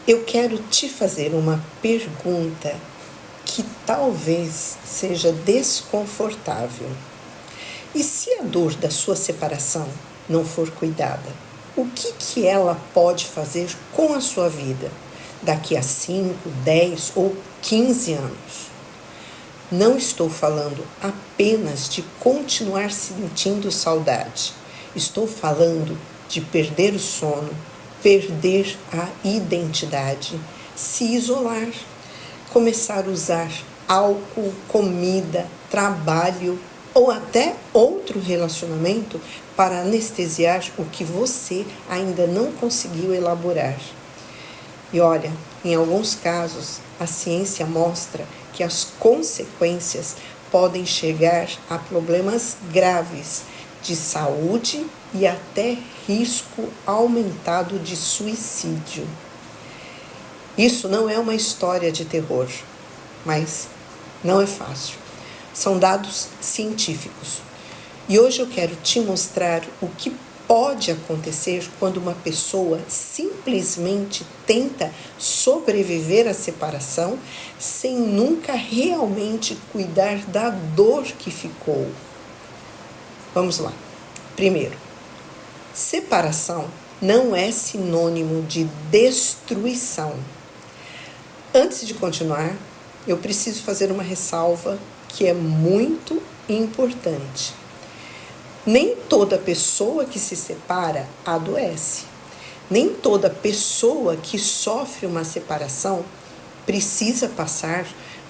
Eu quero te fazer uma pergunta que talvez seja desconfortável. E se a dor da sua separação não for cuidada, o que ela pode fazer com a sua vida daqui a 5, 10 ou 15 anos? Não estou falando apenas de continuar sentindo saudade. Estou falando de perder o sono, perder a identidade, se isolar, começar a usar álcool, comida, trabalho ou até outro relacionamento para anestesiar o que você ainda não conseguiu elaborar. E olha, em alguns casos, a ciência mostra que as consequências podem chegar a problemas graves de saúde e até risco aumentado de suicídio. Isso não é uma história de terror, mas não é fácil. São dados científicos. E hoje eu quero te mostrar o que pode acontecer quando uma pessoa simplesmente tenta sobreviver à separação sem nunca realmente cuidar da dor que ficou. Vamos lá. Primeiro, separação não é sinônimo de destruição. Antes de continuar, eu preciso fazer uma ressalva que é muito importante. Nem toda pessoa que se separa adoece. Nem toda pessoa que sofre uma separação precisa passar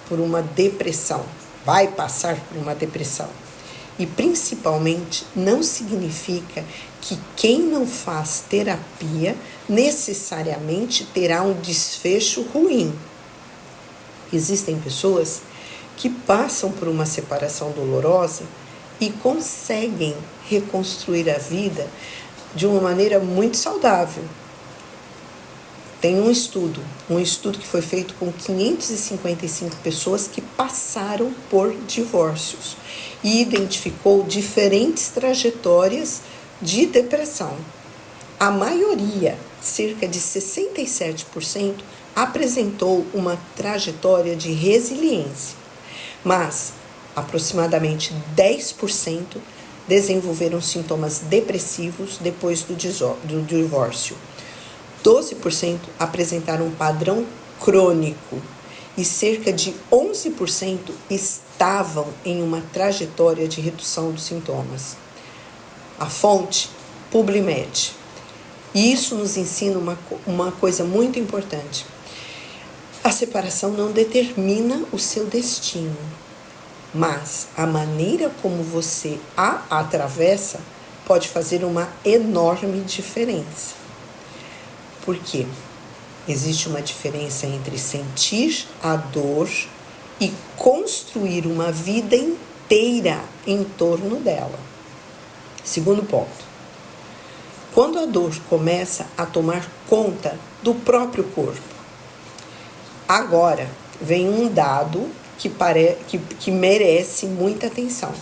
por uma depressão, vai passar por uma depressão. E principalmente não significa que quem não faz terapia necessariamente terá um desfecho ruim. Existem pessoas que passam por uma separação dolorosa e conseguem reconstruir a vida de uma maneira muito saudável. Tem um estudo que foi feito com 555 pessoas que passaram por divórcios e identificou diferentes trajetórias de depressão. A maioria, cerca de 67%, apresentou uma trajetória de resiliência, mas aproximadamente 10% desenvolveram sintomas depressivos depois do divórcio. 12% apresentaram um padrão crônico e cerca de 11% estavam em uma trajetória de redução dos sintomas. A fonte, PubMed. E isso nos ensina uma coisa muito importante. A separação não determina o seu destino, mas a maneira como você a atravessa pode fazer uma enorme diferença. Por quê? Existe uma diferença entre sentir a dor e construir uma vida inteira em torno dela. Segundo ponto. Quando a dor começa a tomar conta do próprio corpo. Agora vem um dado que merece muita atenção.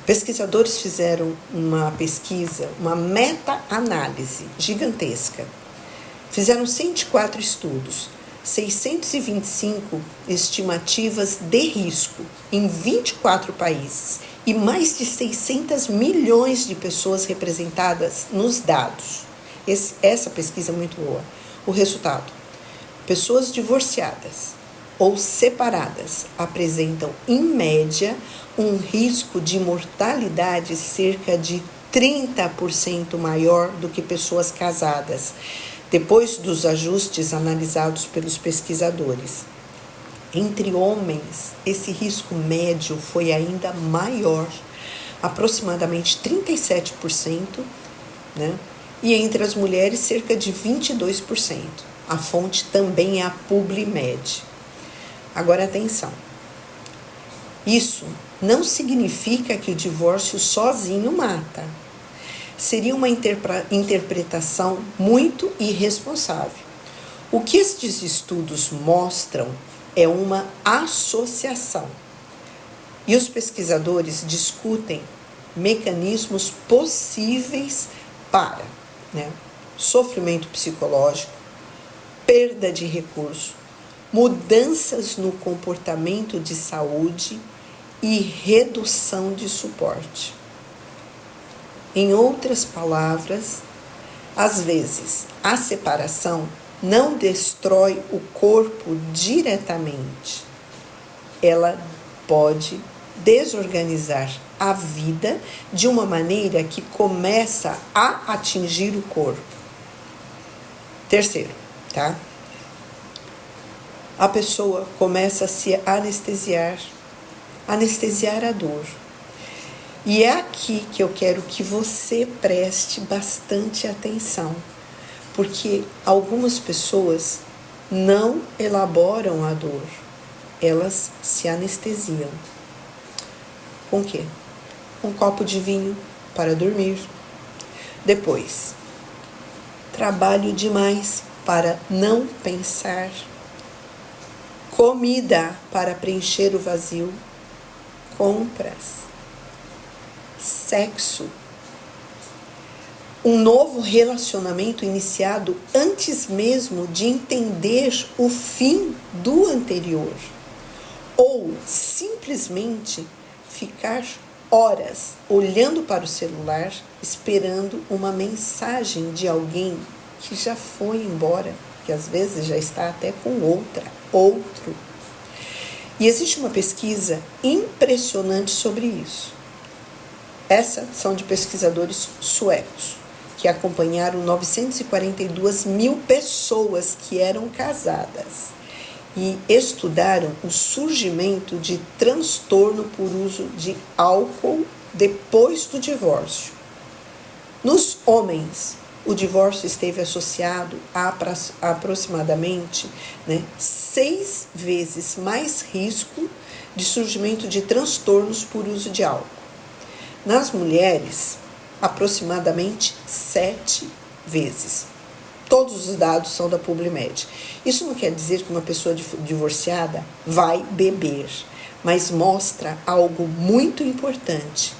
Pesquisadores fizeram uma pesquisa, uma meta-análise gigantesca. Fizeram 104 estudos, 625 estimativas de risco em 24 países e mais de 600 milhões de pessoas representadas nos dados. Essa pesquisa é muito boa. O resultado: pessoas divorciadas ou separadas apresentam, em média, um risco de mortalidade cerca de 30% maior do que pessoas casadas, depois dos ajustes analisados pelos pesquisadores. Entre homens, esse risco médio foi ainda maior, aproximadamente 37%, né? E entre as mulheres, cerca de 22%. A fonte também é a PubMed. Agora, atenção. Isso não significa que o divórcio sozinho mata. Seria uma interpretação muito irresponsável. O que estes estudos mostram é uma associação. E os pesquisadores discutem mecanismos possíveis para sofrimento psicológico, perda de recurso, mudanças no comportamento de saúde e redução de suporte. Em outras palavras, às vezes, a separação não destrói o corpo diretamente. Ela pode desorganizar a vida de uma maneira que começa a atingir o corpo. Terceiro, tá? A pessoa começa a se anestesiar a dor. E é aqui que eu quero que você preste bastante atenção, porque algumas pessoas não elaboram a dor, elas se anestesiam. Com o quê? Um copo de vinho para dormir. Depois, trabalho demais para não pensar. Comida para preencher o vazio. Compras. Sexo. Um novo relacionamento iniciado antes mesmo de entender o fim do anterior. Ou simplesmente ficar horas olhando para o celular, esperando uma mensagem de alguém que já foi embora, que às vezes já está até com outro. E existe uma pesquisa impressionante sobre isso. Essas são de pesquisadores suecos, que acompanharam 942 mil pessoas que eram casadas e estudaram o surgimento de transtorno por uso de álcool depois do divórcio. Nos homens, o divórcio esteve associado a aproximadamente 6 vezes mais risco de surgimento de transtornos por uso de álcool. Nas mulheres, aproximadamente 7 vezes. Todos os dados são da Publimed. Isso não quer dizer que uma pessoa divorciada vai beber, mas mostra algo muito importante.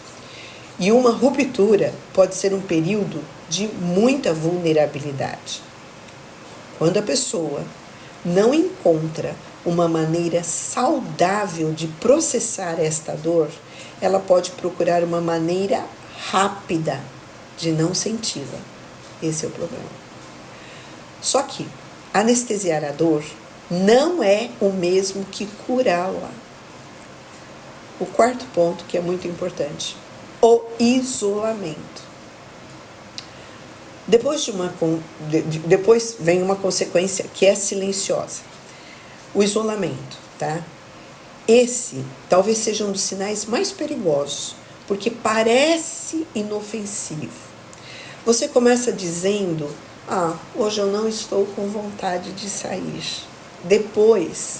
E uma ruptura pode ser um período de muita vulnerabilidade. Quando a pessoa não encontra uma maneira saudável de processar esta dor, ela pode procurar uma maneira rápida de não senti-la. Esse é o problema. Só que anestesiar a dor não é o mesmo que curá-la. O quarto ponto, que é muito importante, o isolamento. Depois vem uma consequência que é silenciosa. O isolamento, tá? Esse talvez seja um dos sinais mais perigosos, porque parece inofensivo. Você começa dizendo: hoje eu não estou com vontade de sair. Depois,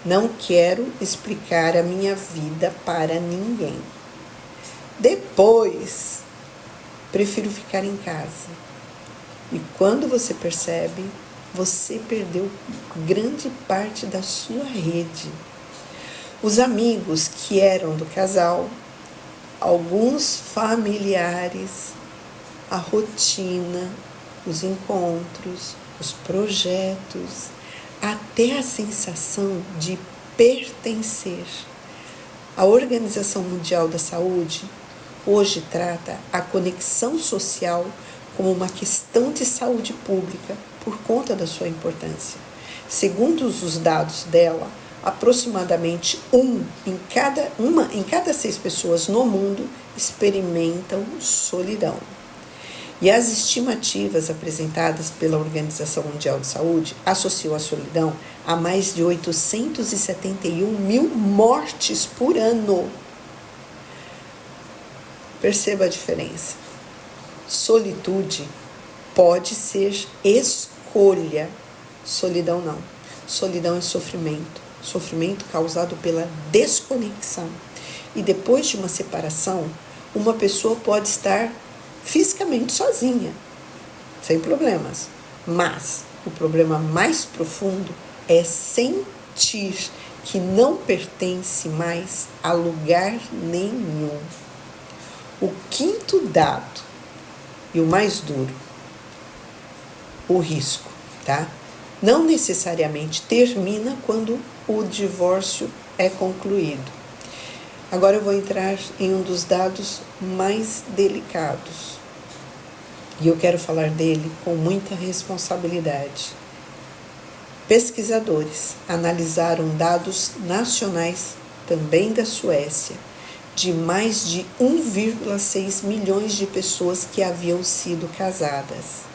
não quero explicar a minha vida para ninguém. Depois, prefiro ficar em casa. E quando você percebe, você perdeu grande parte da sua rede. Os amigos que eram do casal, alguns familiares, a rotina, os encontros, os projetos, até a sensação de pertencer. A Organização Mundial da Saúde hoje trata a conexão social como uma questão de saúde pública por conta da sua importância. Segundo os dados dela, aproximadamente uma em cada 6 pessoas no mundo experimentam solidão. E as estimativas apresentadas pela Organização Mundial de Saúde associam a solidão a mais de 871 mil mortes por ano. Perceba a diferença. Solitude pode ser escolha, solidão não. Solidão é sofrimento, sofrimento causado pela desconexão. E depois de uma separação, uma pessoa pode estar fisicamente sozinha, sem problemas. Mas o problema mais profundo é sentir que não pertence mais a lugar nenhum. O quinto dado, e o mais duro, o risco. tá? Não necessariamente termina quando o divórcio é concluído. Agora eu vou entrar em um dos dados mais delicados. E eu quero falar dele com muita responsabilidade. Pesquisadores analisaram dados nacionais, também da Suécia, de mais de 1,6 milhões de pessoas que haviam sido casadas.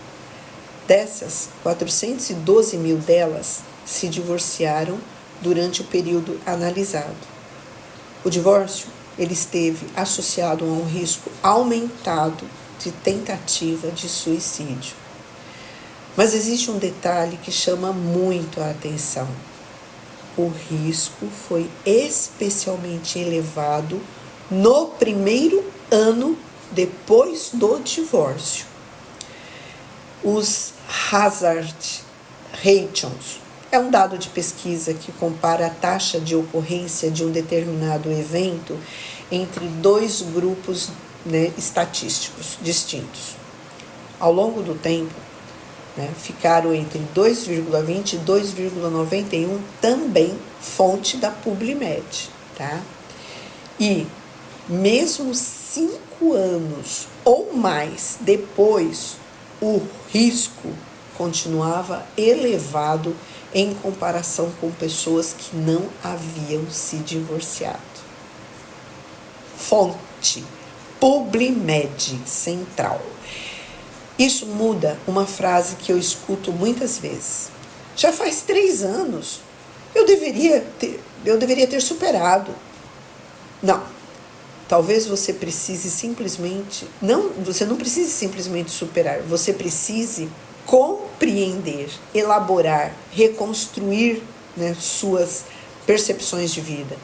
Dessas, 412 mil delas se divorciaram durante o período analisado. O divórcio ele esteve associado a um risco aumentado de tentativa de suicídio. Mas existe um detalhe que chama muito a atenção. O risco foi especialmente elevado no primeiro ano depois do divórcio. Os Hazard Ratios é um dado de pesquisa que compara a taxa de ocorrência de um determinado evento entre dois grupos, estatísticos distintos. Ao longo do tempo, ficaram entre 2,20 e 2,91, também fonte da PubMed. Tá? E mesmo 5 anos ou mais depois, o risco continuava elevado em comparação com pessoas que não haviam se divorciado. Fonte: PubMed Central. Isso muda uma frase que eu escuto muitas vezes. Já faz 3 anos, eu deveria ter superado. Não. Talvez você precise simplesmente, você não precise simplesmente superar, você precise compreender, elaborar, reconstruir, suas percepções de vida.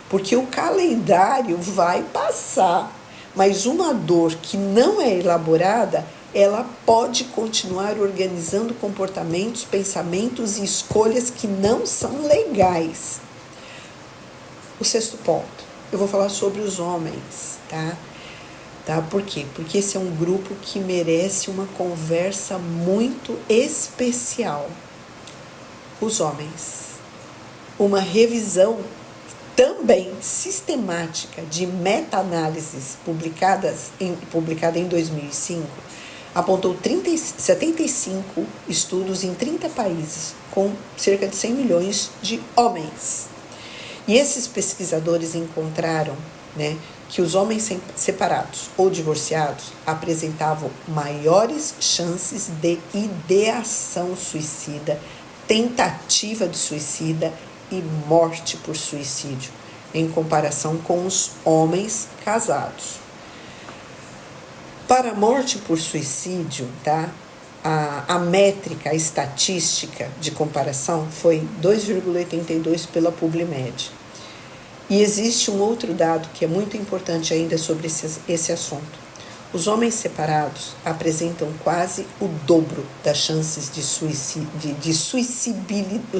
Porque o calendário vai passar, mas uma dor que não é elaborada, ela pode continuar organizando comportamentos, pensamentos e escolhas que não são legais. O 6º ponto. Eu vou falar sobre os homens, tá? Por quê? Porque esse é um grupo que merece uma conversa muito especial. Os homens. Uma revisão também sistemática de meta-análises publicada em 2005 apontou 75 estudos em 30 países com cerca de 100 milhões de homens. E esses pesquisadores encontraram, que os homens separados ou divorciados apresentavam maiores chances de ideação suicida, tentativa de suicida e morte por suicídio, em comparação com os homens casados. Para a morte por suicídio, a métrica, a estatística de comparação foi 2,82 pela PubMed. E existe um outro dado que é muito importante ainda sobre esse assunto. Os homens separados apresentam quase o dobro das chances de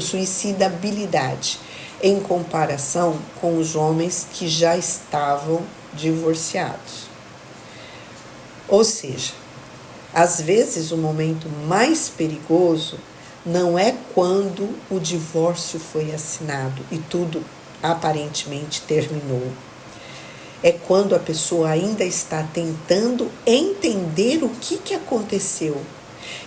suicidabilidade em comparação com os homens que já estavam divorciados. Ou seja, às vezes o momento mais perigoso não é quando o divórcio foi assinado e tudo aparentemente terminou. É quando a pessoa ainda está tentando entender o que aconteceu.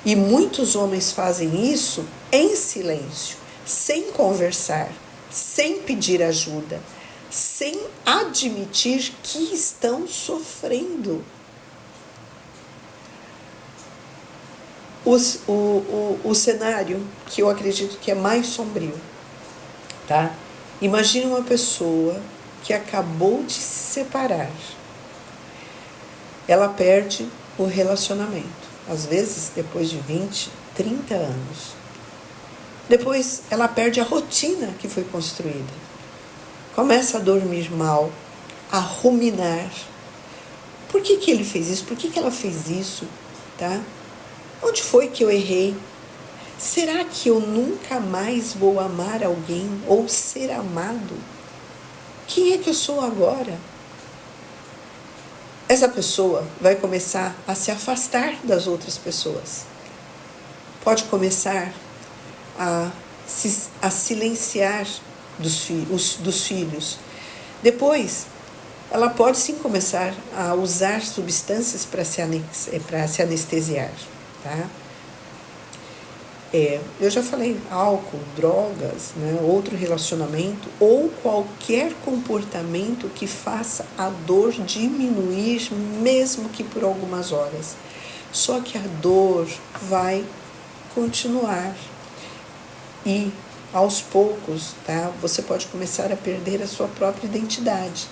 E muitos homens fazem isso em silêncio, sem conversar, sem pedir ajuda, sem admitir que estão sofrendo. O cenário que eu acredito que é mais sombrio, tá? Imagine uma pessoa que acabou de se separar. Ela perde o relacionamento, às vezes depois de 20, 30 anos. Depois ela perde a rotina que foi construída. Começa a dormir mal, a ruminar. Por que ele fez isso? Por que ela fez isso? Tá? Onde foi que eu errei? Será que eu nunca mais vou amar alguém ou ser amado? Quem é que eu sou agora? Essa pessoa vai começar a se afastar das outras pessoas. Pode começar a silenciar dos filhos. Depois, ela pode sim começar a usar substâncias para se anestesiar, tá? Eu já falei, álcool, drogas, né, outro relacionamento ou qualquer comportamento que faça a dor diminuir, mesmo que por algumas horas. Só que a dor vai continuar e aos poucos, tá, você pode começar a perder a sua própria identidade.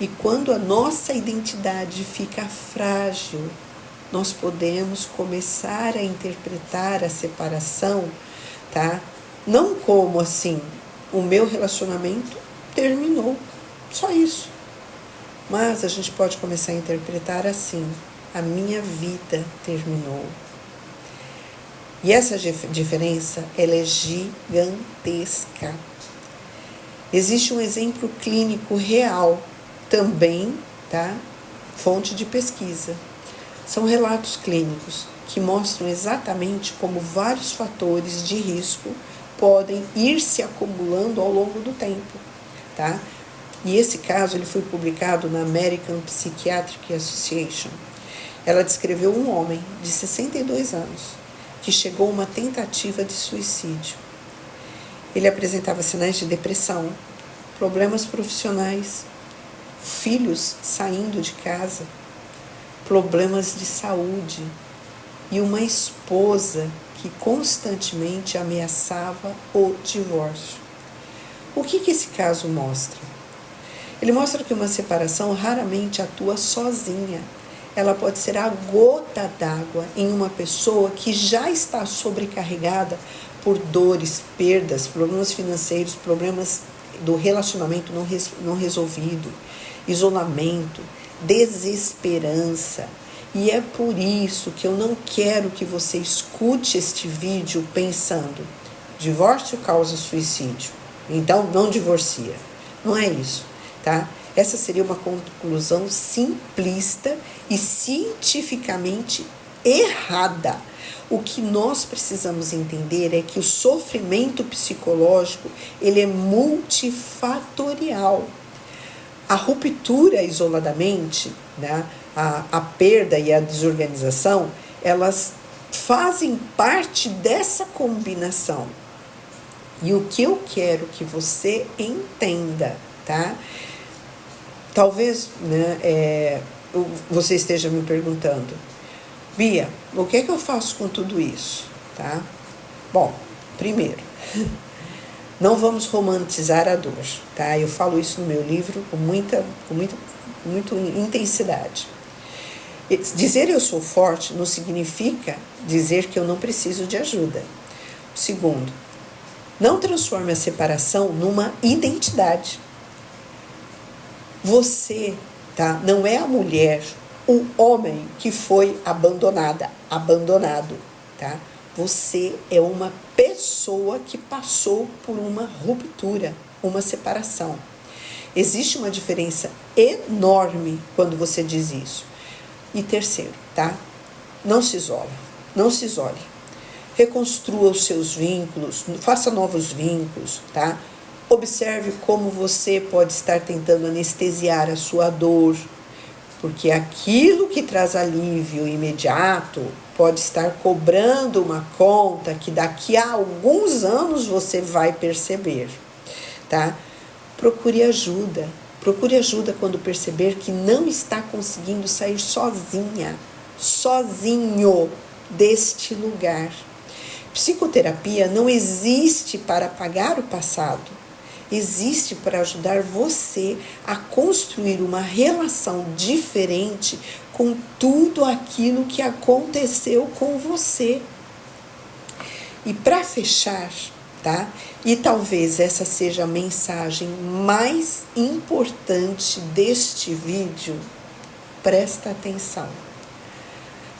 E quando a nossa identidade fica frágil, nós podemos começar a interpretar a separação, tá? Não como assim, o meu relacionamento terminou, só isso. Mas a gente pode começar a interpretar assim, a minha vida terminou. E essa diferença, ela é gigantesca. Existe um exemplo clínico real também, tá? Fonte de pesquisa. São relatos clínicos que mostram exatamente como vários fatores de risco podem ir se acumulando ao longo do tempo, tá? E esse caso ele foi publicado na American Psychiatric Association. Ela descreveu um homem de 62 anos que chegou a uma tentativa de suicídio. Ele apresentava sinais de depressão, problemas profissionais, filhos saindo de casa, problemas de saúde e uma esposa que constantemente ameaçava o divórcio. O que esse caso mostra? Ele mostra que uma separação raramente atua sozinha. Ela pode ser a gota d'água em uma pessoa que já está sobrecarregada por dores, perdas, problemas financeiros, problemas do relacionamento não resolvido, isolamento, desesperança. E é por isso que eu não quero que você escute este vídeo pensando: divórcio causa suicídio, então não divorcia. Não é isso, tá? Essa seria uma conclusão simplista e cientificamente errada. O que nós precisamos entender é que o sofrimento psicológico, ele é multifatorial. A ruptura isoladamente, né, a perda e a desorganização, elas fazem parte dessa combinação. E o que eu quero que você entenda, tá? Talvez, né, você esteja me perguntando: Bia, o que é que eu faço com tudo isso, tá? Bom, primeiro, não vamos romantizar a dor, tá? Eu falo isso no meu livro com muita intensidade. Dizer eu sou forte não significa dizer que eu não preciso de ajuda. Segundo, não transforme a separação numa identidade. Você, tá? Não é a mulher, o homem que foi abandonado, tá? Você é uma pessoa que passou por uma ruptura, uma separação. Existe uma diferença enorme quando você diz isso. E terceiro, tá? Não se isole. Reconstrua os seus vínculos, faça novos vínculos, tá? Observe como você pode estar tentando anestesiar a sua dor, porque aquilo que traz alívio imediato pode estar cobrando uma conta que daqui a alguns anos você vai perceber, tá? Procure ajuda quando perceber que não está conseguindo sair sozinho deste lugar. Psicoterapia não existe para apagar o passado. Existe para ajudar você a construir uma relação diferente com tudo aquilo que aconteceu com você. E para fechar, tá? E talvez essa seja a mensagem mais importante deste vídeo, presta atenção.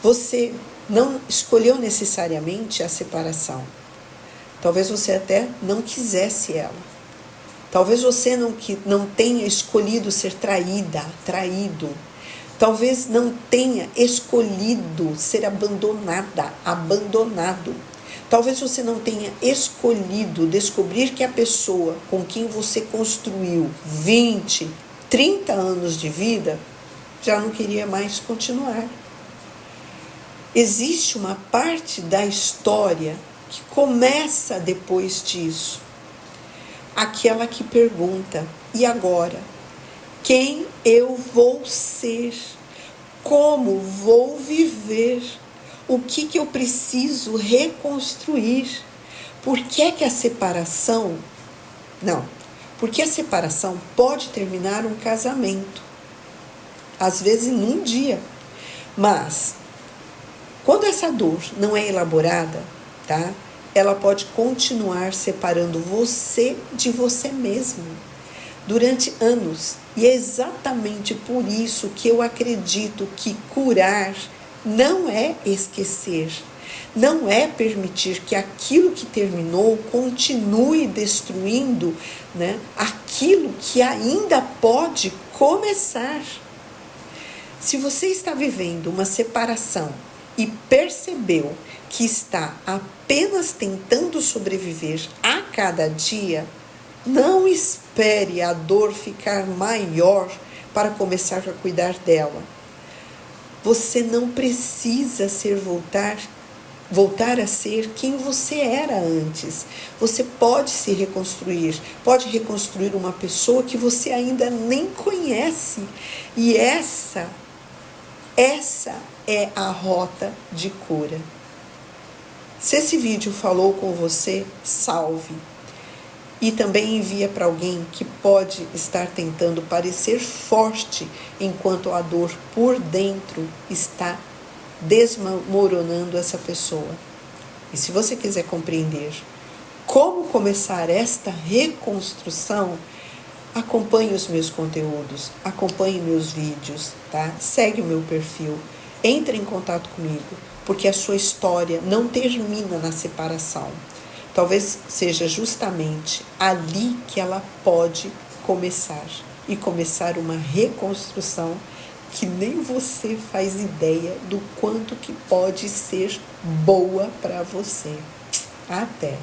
Você não escolheu necessariamente a separação. Talvez você até não quisesse ela. Talvez você não tenha escolhido ser traído. Talvez não tenha escolhido ser abandonado. Talvez você não tenha escolhido descobrir que a pessoa com quem você construiu 20, 30 anos de vida já não queria mais continuar. Existe uma parte da história que começa depois disso. Aquela que pergunta: e agora? Quem eu vou ser? Como vou viver? O que eu preciso reconstruir? Por que a separação... Não, porque a separação pode terminar um casamento. Às vezes num dia. Mas, quando essa dor não é elaborada, tá? Ela pode continuar separando você de você mesmo durante anos. E é exatamente por isso que eu acredito que curar não é esquecer, não é permitir que aquilo que terminou continue destruindo, né, aquilo que ainda pode começar. Se você está vivendo uma separação e percebeu que está apenas tentando sobreviver a cada dia, não espere a dor ficar maior para começar a cuidar dela. Você não precisa voltar a ser quem você era antes. Você pode se reconstruir, pode reconstruir uma pessoa que você ainda nem conhece. E essa é a rota de cura. Se esse vídeo falou com você, salve. E também envia para alguém que pode estar tentando parecer forte enquanto a dor por dentro está desmoronando essa pessoa. E se você quiser compreender como começar esta reconstrução, acompanhe os meus conteúdos, acompanhe meus vídeos, tá? Segue o meu perfil, entre em contato comigo, porque a sua história não termina na separação. Talvez seja justamente ali que ela pode começar. E começar uma reconstrução que nem você faz ideia do quanto que pode ser boa para você. Até!